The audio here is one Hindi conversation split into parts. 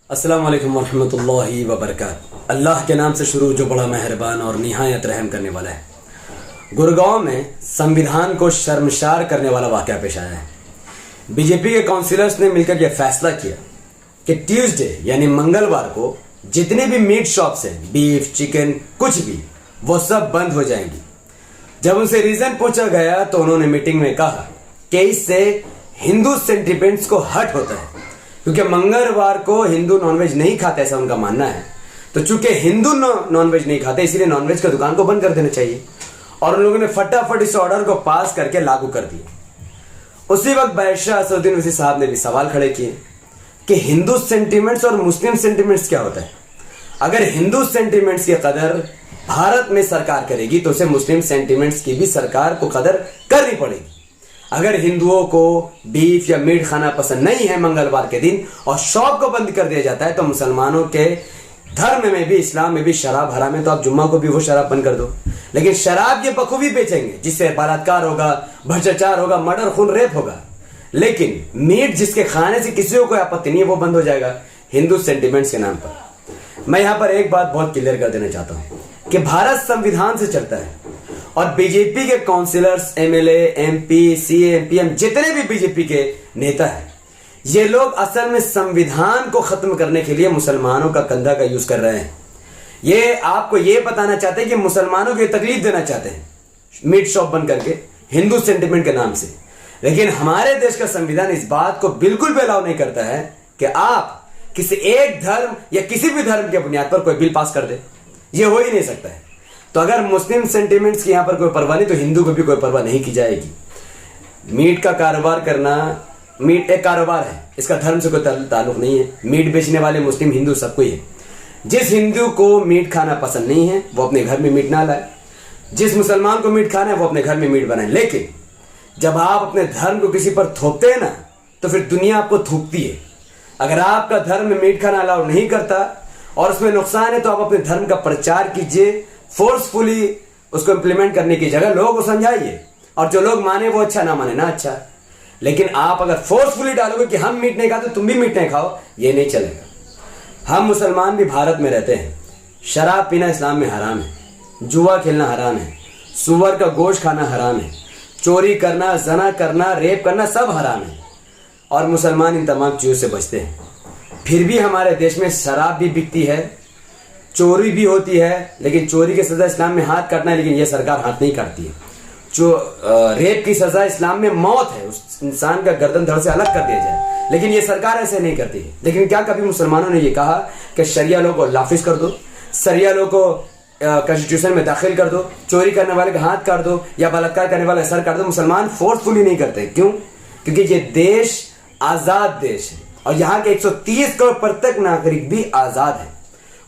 अस्सलाम वालेकुम वरहमतुल्लाहि वबरकातुहू। अल्लाह के नाम से शुरू जो बड़ा मेहरबान और निहायत रहम करने वाला है। गुड़गांव में संविधान को शर्मसार करने वाला वाक़या पेश आया है। बीजेपी के काउंसिलर्स ने मिलकर यह फैसला किया कि ट्यूसडे यानी मंगलवार को जितने भी मीट शॉप्स हैं, बीफ, चिकन, कुछ भी, वो सब बंद हो जाएंगी। जब उनसे रीजन पूछा गया तो उन्होंने मीटिंग में कहा कि इससे हिंदू सेंटिमेंट्स को हर्ट होता है, क्योंकि मंगलवार को हिंदू नॉनवेज नहीं खाते, ऐसा उनका मानना है। तो चूंकि हिंदू नॉनवेज नहीं खाते, इसीलिए नॉनवेज की दुकान को बंद कर देना चाहिए। और उन लोगों ने फटाफट इस ऑर्डर को पास करके लागू कर दिया। उसी वक्त बादशाह असदुद्दीन ओवैसी साहब ने भी सवाल खड़े किए कि हिंदू सेंटिमेंट्स और मुस्लिम सेंटिमेंट्स क्या होता है। अगर हिंदू सेंटिमेंट्स की कदर भारत में सरकार करेगी तो उसे मुस्लिम सेंटिमेंट्स की भी सरकार को कदर करनी पड़ेगी। अगर हिंदुओं को बीफ या मीट खाना पसंद नहीं है मंगलवार के दिन और शॉप को बंद कर दिया जाता है, तो मुसलमानों के धर्म में भी, इस्लाम में भी शराब हराम है, तो आप जुम्मा को भी वो शराब बंद कर दो। लेकिन शराब ये बखूबी बेचेंगे जिससे बलात्कार होगा, भ्रष्टाचार होगा, मर्डर, खून, रेप होगा। लेकिन मीट जिसके खाने से किसी को कोई आपत्ति नहीं है, वो बंद हो जाएगा हिंदू सेंटिमेंट्स के नाम पर। मैं यहां पर एक बात बहुत क्लियर कर देना चाहता हूं कि भारत संविधान से चलता है और बीजेपी के councillors, MLA, MP, CM, PM, जितने भी बीजेपी के नेता हैं, ये लोग असल में संविधान को खत्म करने के लिए मुसलमानों का कंधा का यूज कर रहे हैं। ये आपको ये बताना चाहते हैं कि मुसलमानों को तकलीफ देना चाहते हैं मीट शॉप बंद करके हिंदू सेंटिमेंट के नाम से। लेकिन हमारे देश का संविधान इस बात को बिल्कुल भी अलाउ नहीं करता है कि आप किसी एक धर्म या किसी भी धर्म के बुनियाद पर कोई बिल पास कर दे। ये हो ही नहीं सकता है। तो अगर मुस्लिम सेंटिमेंट्स की यहां पर कोई परवाह नहीं, तो हिंदू को भी कोई परवाह नहीं की जाएगी। मीट का कारोबार करना, मीट एक कारोबार है, इसका धर्म से कोई ताल्लुक नहीं है। मीट बेचने वाले मुस्लिम, हिंदू सब कोई है। जिस हिंदू को मीट खाना पसंद नहीं है वो अपने घर में मीट ना लाए, जिस मुसलमान को मीट खाना है वो अपने घर में मीट बनाए। लेकिन जब आप अपने धर्म को किसी पर थोपते हैं ना, तो फिर दुनिया आपको थूकती है। अगर आपका धर्म में मीट खाना अलाउ नहीं करता और उसमें नुकसान है, तो आप अपने धर्म का प्रचार कीजिए, फोर्सफुली उसको इंप्लीमेंट करने की जगह लोगों को समझाइए, और जो लोग माने वो अच्छा, ना माने ना अच्छा। लेकिन आप अगर फोर्सफुली डालोगे कि हम मीट नहीं खाते, तुम भी मीट नहीं खाओ, ये नहीं चलेगा। हम मुसलमान भी भारत में रहते हैं। शराब पीना इस्लाम में हराम है, जुआ खेलना हराम है, सुअर का गोश्त खाना हराम है, चोरी करना, जना करना, रेप करना सब हराम है। और मुसलमान इन तमाम चीजों से बचते हैं। फिर भी हमारे देश में शराब भी बिकती है, चोरी भी होती है। लेकिन चोरी की सजा इस्लाम में हाथ काटना है, लेकिन यह सरकार हाथ नहीं काटती है। जो रेप की सजा इस्लाम में मौत है, उस इंसान का गर्दन धड़ से अलग कर दिया जाए, लेकिन यह सरकार ऐसे नहीं करती है। लेकिन क्या कभी मुसलमानों ने यह कहा कि शरिया लोग को लाफिज कर दो, शरिया लोग को कॉन्स्टिट्यूशन में दाखिल कर दो, चोरी करने वाले का हाथ काट दो या बलात्कार करने वाले सर काट दो? मुसलमान फोर्सफुली नहीं करते। क्यों? क्योंकि ये देश आजाद देश है और यहाँ के 130 करोड़ प्रत्येक नागरिक भी आजाद है।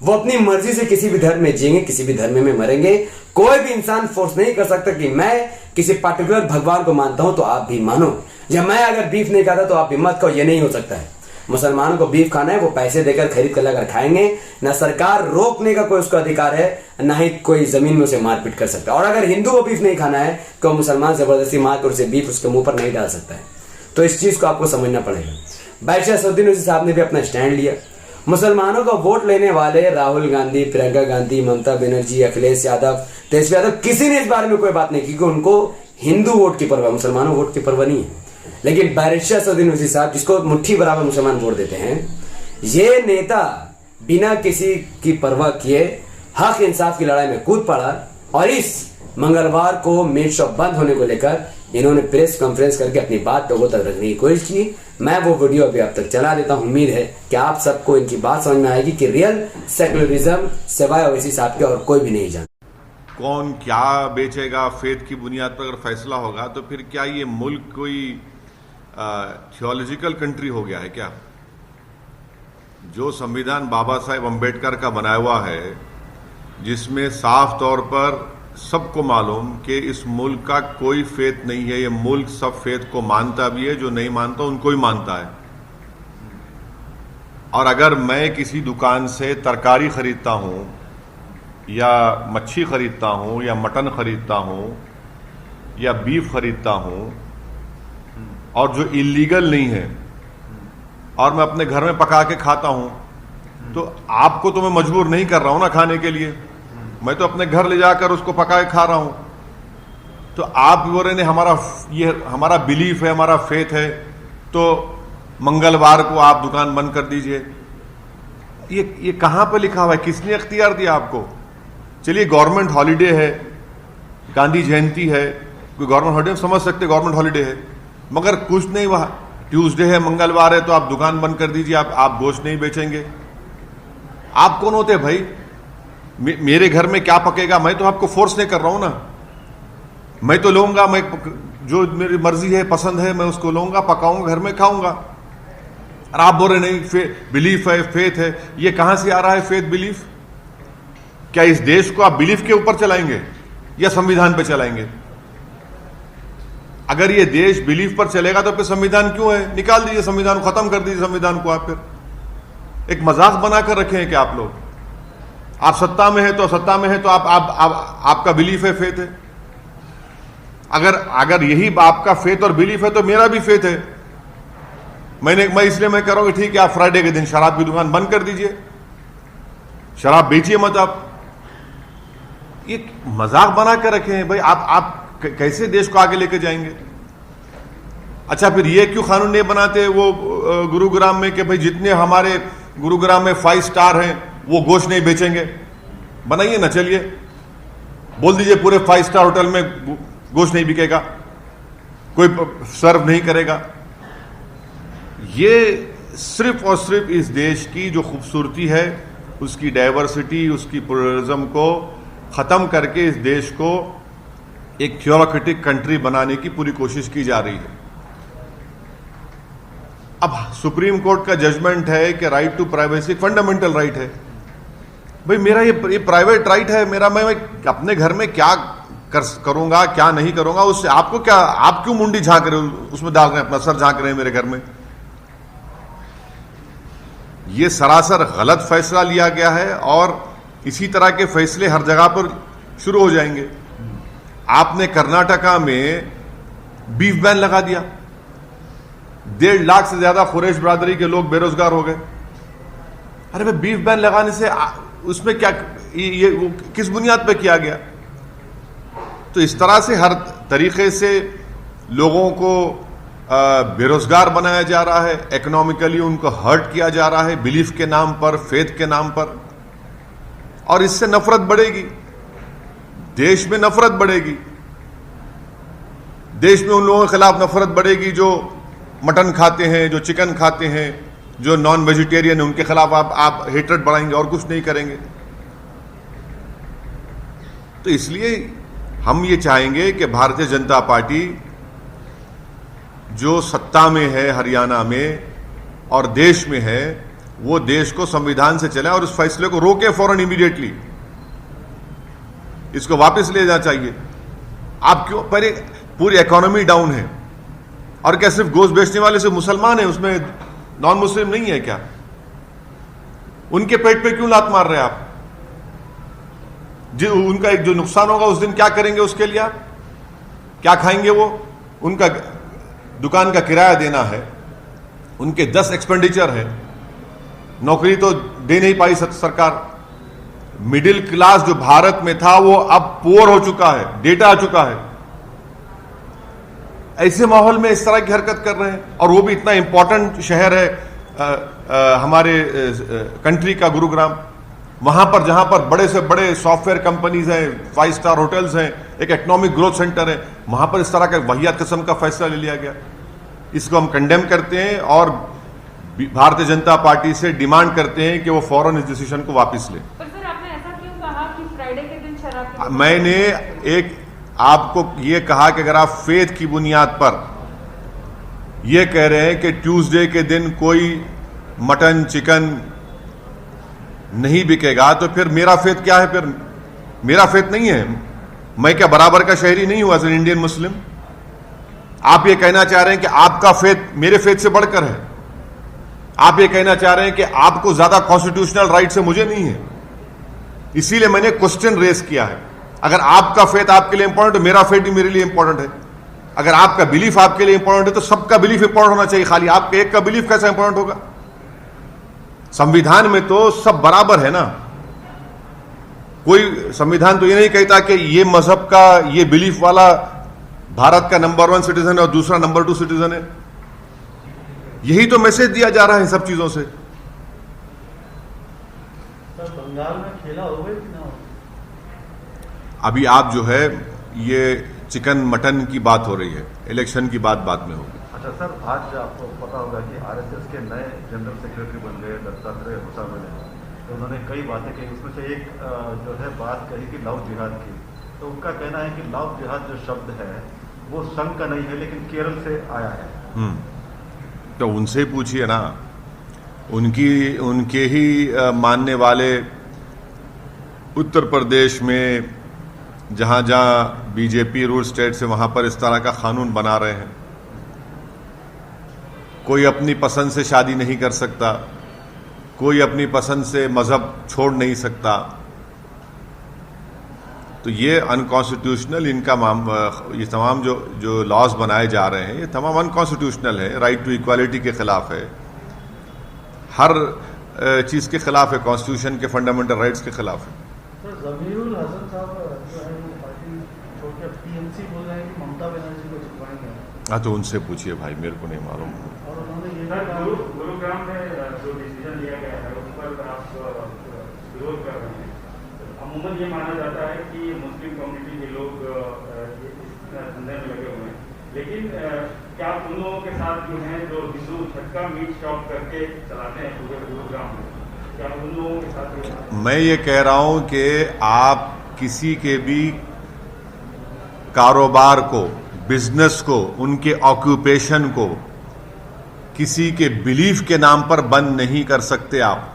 वो अपनी मर्जी से किसी भी धर्म में जिएंगे, किसी भी धर्म में मरेंगे। कोई भी इंसान फोर्स नहीं कर सकता कि मैं किसी पर्टिकुलर भगवान को मानता हूं तो आप भी मानो, या मैं अगर बीफ नहीं खाता तो आप भी मत खाओ। ये नहीं हो सकता है। मुसलमानों को बीफ खाना है, वो पैसे देकर खरीद कर लाकर खाएंगे। ना सरकार रोकने का कोई उसका अधिकार है, ना ही कोई जमीन में उसे मारपीट कर सकता है। और अगर हिंदू को बीफ नहीं खाना है तो मुसलमान जबरदस्ती मार कर उसे बीफ उसके मुंह पर नहीं डाल सकता है। तो इस चीज को आपको समझना पड़ेगा। बादशाह असदुद्दीन ओवैसी साहब ने भी अपना स्टैंड लिया। मुसलमानों को वोट लेने वाले राहुल गांधी, प्रियंका गांधी, ममता बनर्जी, अखिलेश यादव, तेजस्वी यादव, किसी ने इस बारे में कोई बात नहीं की कि उनको हिंदू वोट की परवाह, मुसलमानों वोट की परवाह नहीं है। लेकिन बादशाह असदुद्दीन ओवैसी साहब, जिसको मुट्ठी बराबर मुसलमान वोट देते हैं, ये नेता बिना किसी की परवाह किए हक इंसाफ की लड़ाई में कूद पड़ा। और इस मंगलवार को मीट शॉप बंद होने को लेकर इन्होंने प्रेस कॉन्फ्रेंस करके अपनी बात लोगों तक रखने की कोशिश की। मैं वो वीडियो अभी आप तक चला देता हूं। उम्मीद है कि आप सबको इनकी बात समझ में आएगी कि रियल सेक्युलरिज्म सिवाय ओवैसी साहब के और कोई भी नहीं जानता। कौन क्या बेचेगा, फेथ की बुनियाद पर अगर फैसला होगा तो फिर क्या ये मुल्क कोई थियोलॉजिकल कंट्री हो गया है क्या? जो संविधान बाबा साहेब अम्बेडकर का बनाया हुआ है, जिसमें साफ तौर पर सबको मालूम कि इस मुल्क का कोई फेथ नहीं है, ये मुल्क सब फेथ को मानता भी है, जो नहीं मानता उनको ही मानता है। और अगर मैं किसी दुकान से तरकारी खरीदता हूं या मच्छी खरीदता हूं या मटन खरीदता हूं या बीफ खरीदता हूं और जो इलीगल नहीं है और मैं अपने घर में पका के खाता हूं, तो आपको तो मैं मजबूर नहीं कर रहा हूं ना खाने के लिए, मैं तो अपने घर ले जाकर उसको पका के खा रहा हूं। तो आप बोल रहे हैं ये हमारा बिलीफ है, हमारा फेथ है, तो मंगलवार को आप दुकान बंद कर दीजिए। ये कहां पे लिखा हुआ है? किसने इख्तियार दिया आपको? चलिए गवर्नमेंट हॉलिडे है, गांधी जयंती है, कोई गवर्नमेंट हॉलिडे समझ सकते, गवर्नमेंट हॉलिडे है, मगर कुछ नहीं, वहां ट्यूसडे है, मंगलवार है, तो आप दुकान बंद कर दीजिए, आप गोश्त नहीं बेचेंगे। आप कौन होते भाई? मेरे घर में क्या पकेगा, मैं तो आपको फोर्स नहीं कर रहा हूं ना, मैं तो लूंगा, मैं जो मेरी मर्जी है, पसंद है, मैं उसको लूंगा, पकाऊंगा, घर में खाऊंगा। और आप बोल रहे नहीं बिलीफ है, फेथ है। ये कहां से आ रहा है फेथ बिलीफ? क्या इस देश को आप बिलीफ के ऊपर चलाएंगे या संविधान पे चलाएंगे? अगर ये देश बिलीफ पर चलेगा तो फिर संविधान क्यों है? निकाल दीजिए संविधान को, खत्म कर दीजिए संविधान को। आप फिर एक मजाक बनाकर रखे हैं कि आप लोग, आप सत्ता में है तो आपका बिलीफ है, फेथ है। अगर यही आपका फेथ और बिलीफ है तो मेरा भी फेथ है। मैं इसलिए मैं कह रहा हूं कि ठीक है, आप फ्राइडे के दिन शराब की दुकान बंद कर दीजिए, शराब बेचिए मत आप। ये मजाक बना कर रखे हैं भाई। आप कैसे देश को आगे लेके जाएंगे? अच्छा, फिर ये क्यों कानून नहीं बनाते वो गुरुग्राम में कि भाई जितने हमारे गुरुग्राम में 5 स्टार हैं वो गोश्त नहीं बेचेंगे? बनाइए ना, चलिए बोल दीजिए पूरे 5 स्टार होटल में गोश्त नहीं बिकेगा, कोई सर्व नहीं करेगा। ये सिर्फ और सिर्फ इस देश की जो खूबसूरती है, उसकी डाइवर्सिटी, उसकी प्लुरलिज्म को खत्म करके इस देश को एक थियोक्रेटिक कंट्री बनाने की पूरी कोशिश की जा रही है। अब सुप्रीम कोर्ट का जजमेंट है कि right to privacy fundamental right है। भाई मेरा ये प्राइवेट राइट है मेरा, मैं अपने घर में क्या करूंगा क्या नहीं करूंगा, उससे आपको क्या? आप क्यों मुंडी झांक रहे हो, उसमें डाल रहे हैं, अपना सर झांक रहे हैं मेरे घर में? ये सरासर गलत फैसला लिया गया है और इसी तरह के फैसले हर जगह पर शुरू हो जाएंगे। आपने कर्नाटका में बीफ बैन लगा दिया, 1.5 लाख से ज्यादा कुरैश बरादरी के लोग बेरोजगार हो गए। अरे भाई, बीफ बैन लगाने से उसमें क्या, ये किस बुनियाद पर किया गया? तो इस तरह से हर तरीके से लोगों को बेरोजगार बनाया जा रहा है, इकोनॉमिकली उनको हर्ट किया जा रहा है, बिलीफ के नाम पर, फेथ के नाम पर, और इससे नफरत बढ़ेगी, देश में नफरत बढ़ेगी। देश में उन लोगों के खिलाफ नफरत बढ़ेगी जो मटन खाते हैं, जो चिकन खाते हैं, जो नॉन वेजिटेरियन है, उनके खिलाफ आप हेट्रेड बढ़ाएंगे और कुछ नहीं करेंगे। तो इसलिए हम ये चाहेंगे कि भारतीय जनता पार्टी जो सत्ता में है हरियाणा में और देश में है, वो देश को संविधान से चले और उस फैसले को रोके फौरन, इमीडिएटली इसको वापस ले जाना चाहिए। आप क्यों? पहले पूरी इकोनॉमी डाउन है, और क्या सिर्फ गोश्त बेचने वाले सिर्फ मुसलमान है, उसमें नॉन मुस्लिम नहीं है क्या? उनके पेट पे क्यों लात मार रहे हैं आप? जो उनका एक जो नुकसान होगा उस दिन क्या करेंगे? उसके लिए आप क्या खाएंगे? वो उनका दुकान का किराया देना है, उनके 10 एक्सपेंडिचर है, नौकरी तो दे नहीं पाई सरकार। मिडिल क्लास जो भारत में था वो अब पुअर हो चुका है, डेटा आ चुका है। ऐसे माहौल में इस तरह की हरकत कर रहे हैं, और वो भी इतना इंपॉर्टेंट शहर है हमारे कंट्री का, गुरुग्राम, वहां पर जहां पर बड़े से बड़े सॉफ्टवेयर कंपनीज हैं, 5 स्टार होटल्स हैं, एक इकोनॉमिक ग्रोथ सेंटर है, वहां पर इस तरह का वाहियात किस्म का फैसला ले लिया गया। इसको हम कंडेम करते हैं और भारतीय जनता पार्टी से डिमांड करते हैं कि वो फौरन इस डिसीजन को वापस ले। पर सर, आपने ऐसा क्यों कहा कि फ्राइडे के दिन शराब? मैंने एक आपको ये कहा कि अगर आप फेथ की बुनियाद पर ये कह रहे हैं कि ट्यूसडे के दिन कोई मटन चिकन नहीं बिकेगा, तो फिर मेरा फेथ क्या है? फिर मेरा फेथ नहीं है। मैं क्या बराबर का शहरी नहीं हुआ एज एन इंडियन मुस्लिम? आप ये कहना चाह रहे हैं कि आपका फेथ मेरे फेथ से बढ़कर है? आप ये कहना चाह रहे हैं कि आपको ज्यादा कॉन्स्टिट्यूशनल राइट से मुझे नहीं है? इसीलिए मैंने क्वेश्चन रेज किया है। अगर आपका फेथ आपके लिए इंपॉर्टेंट है, मेरा फेथ भी मेरे लिए इंपॉर्टेंट है। अगर आपका बिलीफ आपके लिए इंपॉर्टेंट है तो सबका बिलीफ इंपॉर्टेंट होना चाहिए, खाली आपके एक का बिलीफ कैसा इंपॉर्टेंट होगा? संविधान में तो सब बराबर है ना। कोई संविधान तो ये नहीं कहता कि ये मजहब का, ये बिलीफ वाला भारत का नंबर 1 सिटीजन है और दूसरा नंबर 2 सिटीजन है। यही तो मैसेज दिया जा रहा है इन सब चीजों से। सर बंगाल में खेला होगा कि ना? अभी आप जो है ये चिकन मटन की बात हो रही है, इलेक्शन की बात बाद में होगी। अच्छा सर, आज आपको पता होगा कि आरएसएस के नए जनरल सेक्रेटरी बन गए दत्तात्रेय होसाबले। तो उन्होंने कई बातें कही, उसमें से एक जो है बात कही कि लव जिहाद की। तो उनका कहना है कि लव जिहाद जो शब्द है वो संघ का नहीं है लेकिन केरल से आया है। तो उनसे पूछिए ना, उनके ही मानने वाले उत्तर प्रदेश में जहां जहां बीजेपी रूल स्टेट से वहां पर इस तरह का कानून बना रहे हैं। कोई अपनी पसंद से शादी नहीं कर सकता, कोई अपनी पसंद से मजहब छोड़ नहीं सकता। तो ये अनकॉन्स्टिट्यूशनल इनका ये तमाम जो लॉज बनाए जा रहे हैं ये तमाम अनकॉन्स्टिट्यूशनल है, राइट टू इक्वालिटी के खिलाफ है, हर चीज के खिलाफ है, कॉन्स्टिट्यूशन के फंडामेंटल राइट्स के खिलाफ है। सर जमीरुल हसन साहब जो है वो पार्टी छोड़ के टीएमसी बोल रहे हैं कि ममता बनर्जी को जितवाएंगे। हाँ तो उनसे पूछिए भाई, मेरे को नहीं मालूम। और उन्होंने ये भी सर कहा गुरुग्राम में जो डिसीजन लिया गया है उस पर आप विरोध कर रहे हैं। अमूमन ये माना जाता है कि मुस्लिम कम्युनिटी के लोग इस धंधे में लगे हुए हैं, लेकिन क्या आप उन लोगों के साथ जो हैं जो हिंदू छक्का मीट शॉप करके चलाते हैं पूरे गुरुग्राम में, क्या उन लोगों के साथ? मैं ये कह रहा हूं कि आप किसी के भी कारोबार को, बिजनेस को, उनके ऑक्यूपेशन को किसी के बिलीफ के नाम पर बंद नहीं कर सकते। आप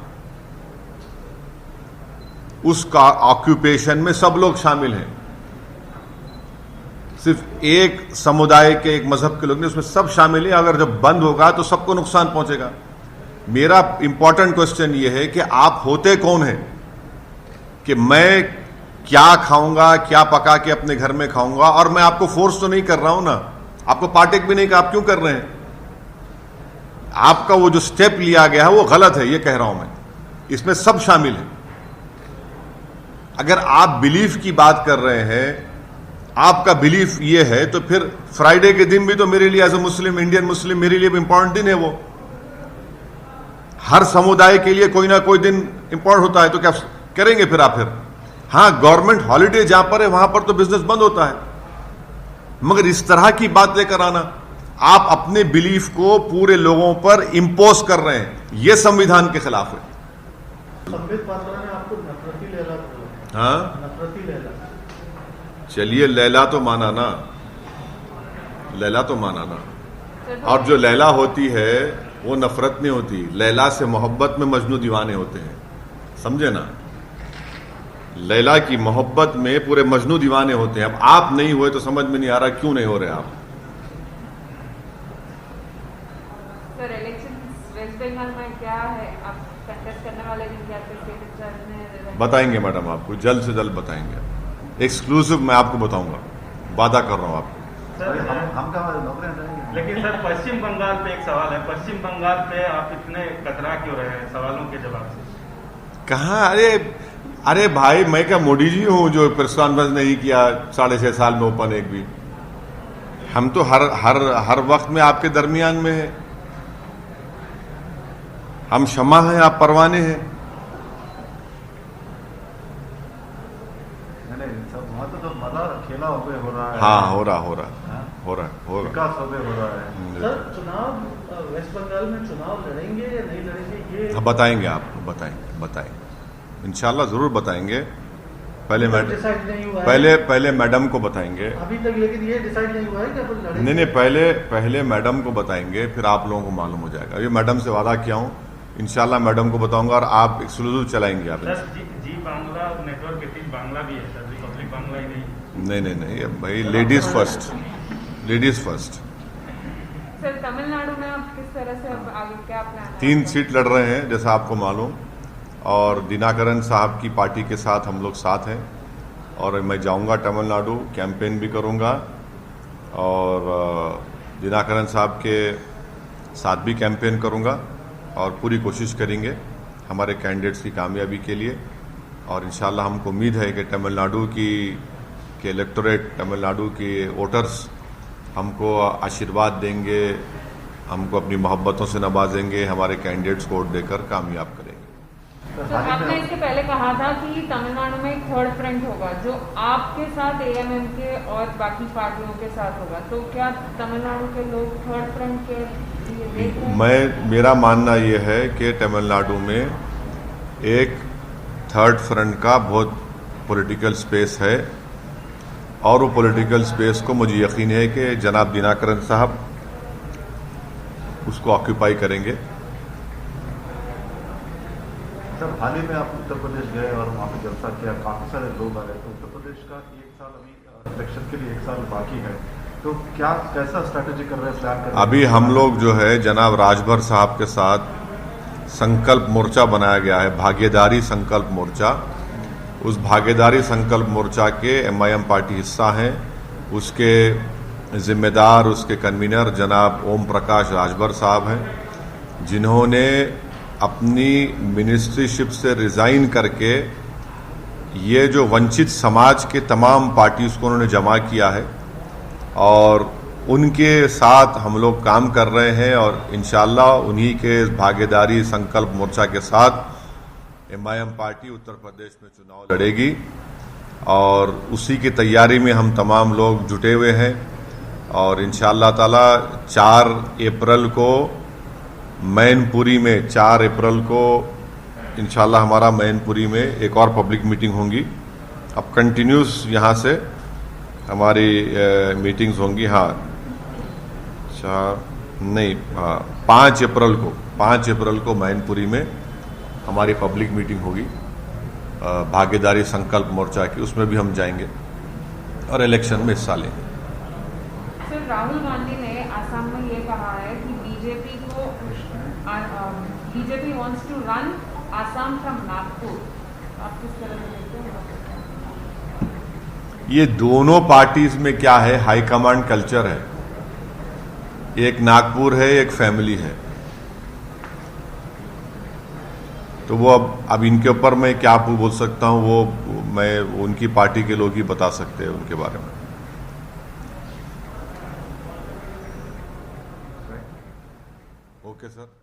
उसका ऑक्यूपेशन में सब लोग शामिल हैं, सिर्फ एक समुदाय के, एक मजहब के लोग नहीं, उसमें सब शामिल हैं। अगर जब बंद होगा तो सबको नुकसान पहुंचेगा। मेरा इंपॉर्टेंट क्वेश्चन यह है कि आप होते कौन हैं कि मैं क्या खाऊंगा, क्या पका के अपने घर में खाऊंगा, और मैं आपको फोर्स तो नहीं कर रहा हूं ना, आपको पार्टेक भी नहीं कि आप क्यों कर रहे हैं। आपका वो जो स्टेप लिया गया है वो गलत है, ये कह रहा हूं मैं। इसमें सब शामिल है। अगर आप बिलीफ की बात कर रहे हैं, आपका बिलीफ ये है, तो फिर फ्राइडे के दिन भी तो मेरे लिए as a Muslim, Indian Muslim, मेरे लिए भी इंपॉर्टेंट दिन है वो। हर समुदाय के लिए कोई ना कोई दिन इंपॉर्टेंट होता है, तो क्या करेंगे फिर आप? फिर हाँ, गवर्नमेंट हॉलीडे जहां पर है वहां पर तो बिजनेस बंद होता है, मगर इस तरह की बात लेकर आना, आप अपने बिलीफ को पूरे लोगों पर इंपोज कर रहे हैं, यह संविधान के खिलाफ है। संबित पात्रा ने आपको नफरती लैला बोला। हाँ, नफरती लैला। चलिए, लैला तो माना ना, लैला तो माना ना। और जो लैला होती है वो नफरत नहीं होती। लैला से मोहब्बत में मजनू दीवाने होते हैं, समझे ना। लैला की मोहब्बत में पूरे मजनू दीवाने होते हैं। अब आप नहीं हुए तो समझ में नहीं आ रहा क्यों नहीं हो रहे आप। सर इलेक्शन वेस्ट बंगाल में क्या है, आप कंटेस्ट करने वाले दिन क्या बताएंगे मैडम, आपको जल्द से जल्द बताएंगे। एक्सक्लूसिव मैं आपको बताऊंगा, वादा कर रहा हूं आपको। हम कहाँ नौकरियां जाएंगे। लेकिन सर पश्चिम बंगाल पे एक सवाल है, पश्चिम बंगाल पे आप इतने कतरा क्यों रहे हैं सवालों के जवाब से? कहाँ? अरे भाई, मैं क्या मोदी जी हूं जो प्रेस कॉन्फ्रेंस नहीं किया 6.5 साल में ओपन एक भी। हम तो हर वक्त में आपके दरमियान में है। हम शमा हैं, आप परवाने हैं। वहाँ तो मजा खेला हो रहा है। हाँ, हो रहा विकास हो रहा है। सर चुनाव वेस्ट बंगाल में चुनाव लड़ेंगे या नहीं लड़ेंगे, ये बताएंगे आपको, बताएंगे इंशाल्लाह जरूर बताएंगे। पहले मैडम को बताएंगे अभी तक, लेकिन ये डिसाइड नहीं हुआ है कि अपन लड़ेंगे। नहीं, पहले मैडम को बताएंगे, फिर आप लोगों को मालूम हो जाएगा। ये मैडम से वादा किया हूँ, इंशाल्लाह मैडम को बताऊंगा और आप एक्सक्लूसिव चलाएंगे आप। सर जी बांग्ला नेटवर्क के तीन बांग्ला भी है सर, रिपब्लिक बांग्ला ही नहीं। नहीं भाई, लेडीज फर्स्ट। सर तमिलनाडु में आप किस तरह से अब आगे क्या प्लान है? 3 सीट लड़ रहे हैं जैसा आपको मालूम, और दिनाकरन साहब की पार्टी के साथ हम लोग साथ हैं, और मैं जाऊंगा तमिलनाडु, कैंपेन भी करूंगा, और दिनाकरन साहब के साथ भी कैंपेन करूंगा, और पूरी कोशिश करेंगे हमारे कैंडिडेट्स की कामयाबी के लिए। और इंशाल्लाह हमको उम्मीद है कि तमिलनाडु के इलेक्टोरेट, तमिलनाडु के वोटर्स हमको आशीर्वाद देंगे, हमको अपनी मोहब्बतों से नवाजेंगे, हमारे कैंडिडेट्स को वोट देकर कामयाब करेंगे। तो आपने इसके पहले कहा था कि तमिलनाडु में एक थर्ड फ्रंट होगा जो आपके साथ एएमएम के और बाकी पार्टियों के साथ होगा, तो क्या तमिलनाडु के लोग थर्ड फ्रंट के लिए देख रहे हैं? मेरा मानना यह है कि तमिलनाडु में एक थर्ड फ्रंट का बहुत पॉलिटिकल स्पेस है और वो पॉलिटिकल स्पेस को मुझे यकीन है कि जनाब दिनाकरन साहब उसको ऑक्यूपाई करेंगे। सर, हाल ही में आप उत्तर प्रदेश गए और वहाँ पे जलसा किया, काफी सारे लोग आ रहे, तो उत्तर प्रदेश का एक साल अभी इलेक्शन के लिए 1 साल बाकी है, तो क्या कैसा स्ट्रैटेजी कर रहे हैं, प्लान कर रहे हैं? अभी हम लोग जो है जनाब राजभर साहब के साथ संकल्प मोर्चा बनाया गया है, भागीदारी संकल्प मोर्चा। उस भागीदारी संकल्प मोर्चा के एमआईएम पार्टी हिस्सा हैं, उसके जिम्मेदार, उसके कन्वीनर जनाब ओम प्रकाश राजभर साहब हैं, जिन्होंने अपनी मिनिस्ट्रीशिप से रिजाइन करके ये जो वंचित समाज के तमाम पार्टीज को उन्होंने जमा किया है और उनके साथ हम लोग काम कर रहे हैं और इंशाल्लाह उन्हीं के भागीदारी संकल्प मोर्चा के साथ एमआईएम पार्टी उत्तर प्रदेश में चुनाव लड़ेगी और उसी की तैयारी में हम तमाम लोग जुटे हुए हैं। और इंशाअल्लाह ताला 4 अप्रैल को मैनपुरी में, 4 अप्रैल को इंशाअल्लाह हमारा मैनपुरी में एक और पब्लिक मीटिंग होगी। अब कंटिन्यूस यहाँ से हमारी मीटिंग्स होंगी। हाँ, 5 अप्रैल को मैनपुरी में हमारी पब्लिक मीटिंग होगी भागीदारी संकल्प मोर्चा की, उसमें भी हम जाएंगे और इलेक्शन में हिस्सा लेंगे। सर, राहुल गांधी ने आसाम में ये कहा है कि BJP wants to run Assam from Nagpur, आप किस तरह से देखते हैं? ये दोनों पार्टीज में क्या है, हाईकमांड कल्चर है, एक नागपुर है, एक फैमिली है, तो वो अब इनके ऊपर मैं क्या बोल सकता हूं, वो मैं उनकी पार्टी के लोग ही बता सकते हैं उनके बारे में। Okay sir.